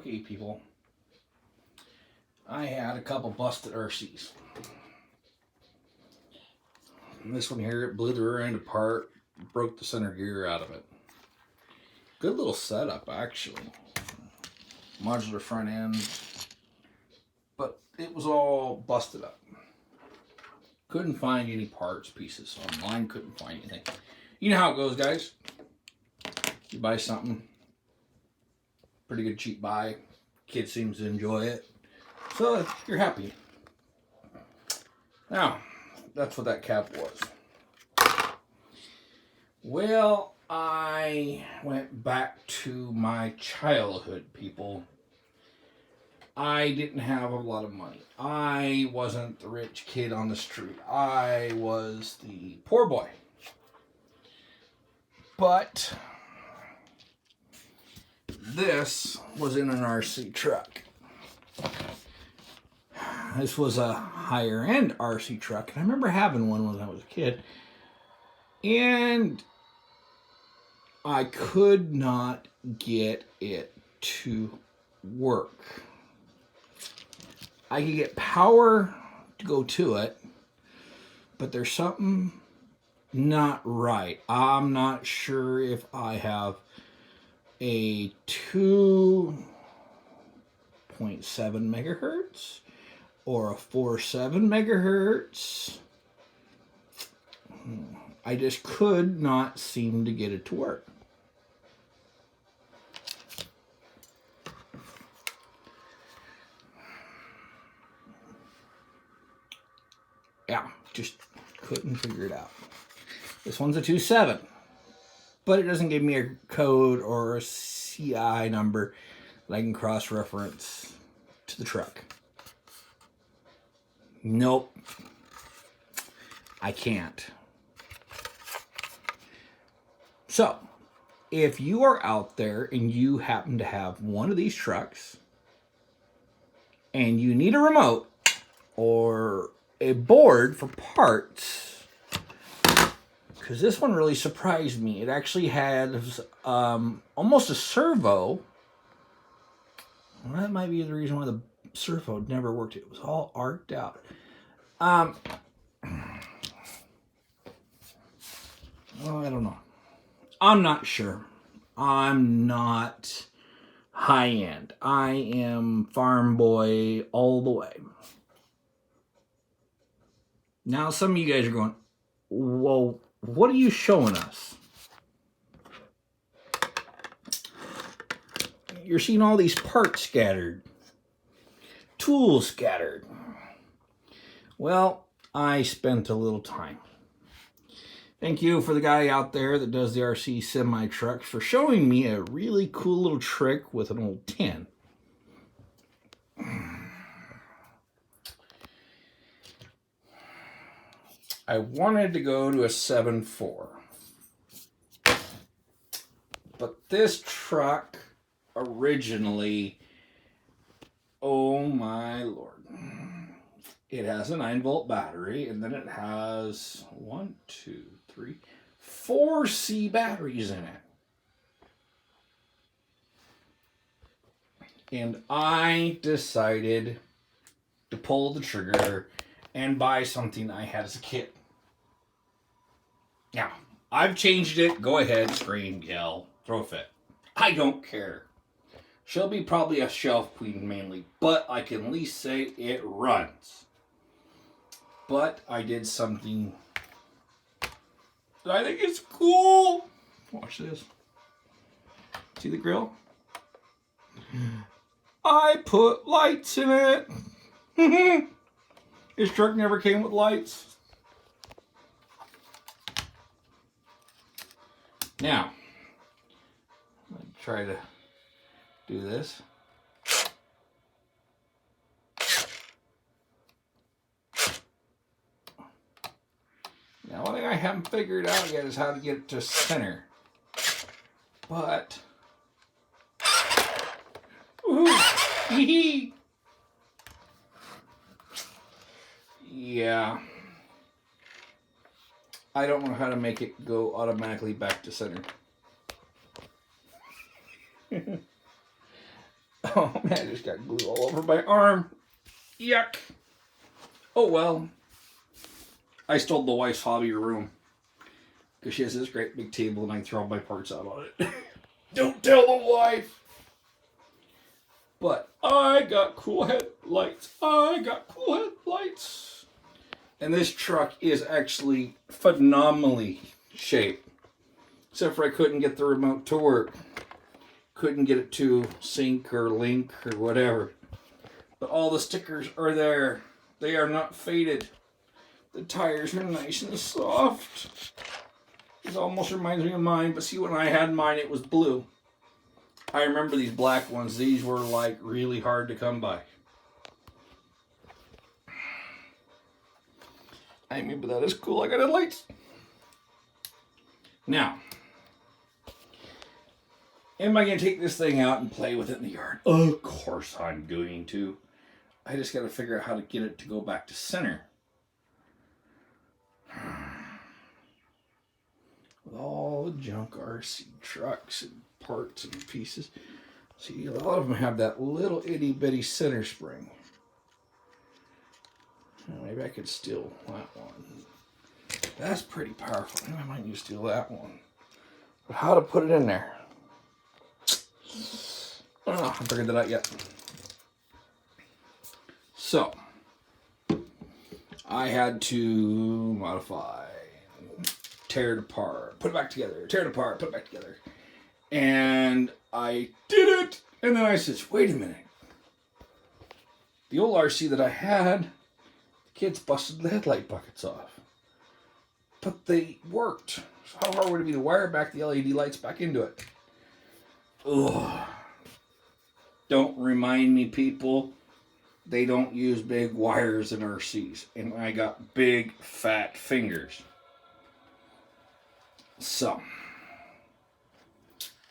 Okay, people. I had a couple busted RCs. And this one here, it blew the rear end apart, broke the center gear out of it. Good little setup, actually. Modular front end. But it was all busted up. Couldn't find any parts, pieces. Online, couldn't find anything. You know how it goes, guys. You buy something, pretty good cheap buy. Kid seems to enjoy it. So you're happy. Now, that's what that cap was. Well, I went back to my childhood, people. I didn't have a lot of money. I wasn't the rich kid on the street. I was the poor boy. But this was in an RC truck. This was a higher end RC truck. And I remember having one when I was a kid. And I could not get it to work. I could get power to go to it, but there's something not right. I'm not sure if I have a 2.7 megahertz or a 4.7 megahertz. I just could not seem to get it to work. Yeah, just couldn't figure it out. This one's a 2.7, but it doesn't give me a code or a CI number that I can cross-reference to the truck. Nope, I can't. So, if you are out there and you happen to have one of these trucks and you need a remote or a board for parts, because this one really surprised me. It actually had almost a servo. Well, that might be the reason why the servo never worked. It was all arced out. Well, I don't know. I'm not sure. I'm not high end. I am farm boy all the way. Now, some of you guys are going, well, what are you showing us? You're seeing all these parts scattered, tools scattered. Well, I spent a little time. Thank you for the guy out there that does the RC semi trucks for showing me a really cool little trick with an old tin. I wanted to go to a 7.4. But this truck originally, oh my Lord. It has a 9-volt battery, and then it has 4 C batteries in it. And I decided to pull the trigger and buy something I had as a kid. Now, I've changed it. Go ahead, scream, yell, throw a fit. I don't care. She'll be probably a shelf queen mainly, but I can at least say it runs. But I did something that I think is cool. Watch this. See the grill? I put lights in it. His truck never came with lights. Now, I'm going to try to do this. Now, one thing I haven't figured out yet is how to get it to center. But, yeah, I don't know how to make it go automatically back to center. Oh man, I just got glue all over my arm. Yuck. Oh well. I stole the wife's hobby room. Because she has this great big table and I throw all my parts out on it. Don't tell the wife! But I got cool headlights. And this truck is actually phenomenally shaped. Except for I couldn't get the remote to work. Couldn't get it to sync or link or whatever. But all the stickers are there. They are not faded. The tires are nice and soft. It almost reminds me of mine, but see, when I had mine, it was blue. I remember these black ones. These were like really hard to come by. I mean, but that is cool. I got headlights. Now, am I going to take this thing out and play with it in the yard? Of course I'm going to. I just got to figure out how to get it to go back to center. With all the junk RC trucks and parts and pieces. See, a lot of them have that little itty bitty center spring. Maybe I could steal that one. That's pretty powerful. Maybe I might need to steal that one. But how to put it in there? I haven't figured that out yet. So, I had to modify, tear it apart, put it back together, tear it apart, put it back together. And I did it! And then I said, wait a minute. The old RC that I had, the kids busted the headlight buckets off. But they worked. So how hard would it be to wire back the LED lights back into it? Ugh. Don't remind me, people. They don't use big wires in RCs. And I got big, fat fingers. So,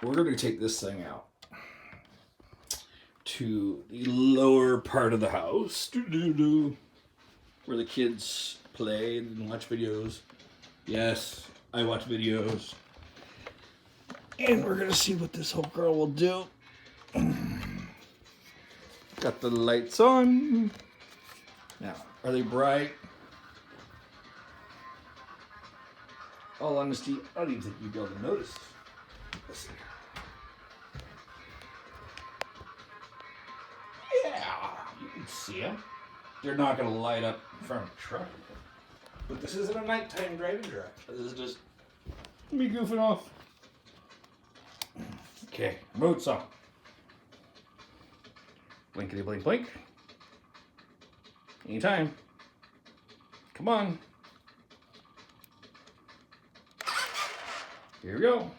we're going to take this thing out to the lower part of the house. Where the kids play and watch videos. Yes, I watch videos. And we're going to see what this whole girl will do. Got the lights on. Now, are they bright? All honesty, I don't even think you'd be able to notice. Let's see. Yeah, you can see them. They're not going to light up in front of the truck. But this isn't a nighttime driving truck. This is just me goofing off. Okay, remote's on. Blinkety blink blink. Anytime. Come on. Here we go.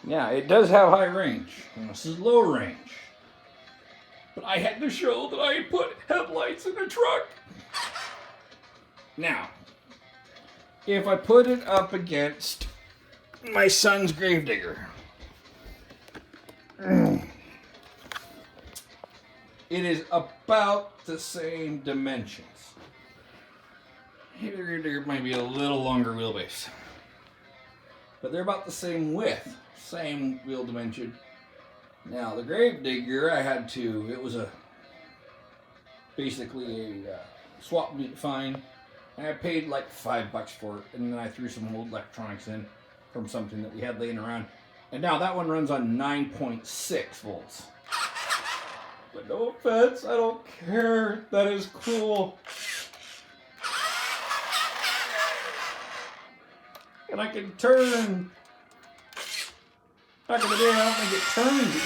Now, it does have high range. This is low range. But I had to show that I put headlights in the truck. Now, if I put it up against my son's gravedigger, it is about the same dimensions. Maybe the gravedigger might be a little longer wheelbase. But they're about the same width, same wheel dimension. Now the gravedigger, I had to, it was basically a swap meet find. And I paid like $5 for it. And then I threw some old electronics in from something that we had laying around. And now that one runs on 9.6 volts. But no offense, I don't care. That is cool. And I can turn. Back in the day, I don't think it turned.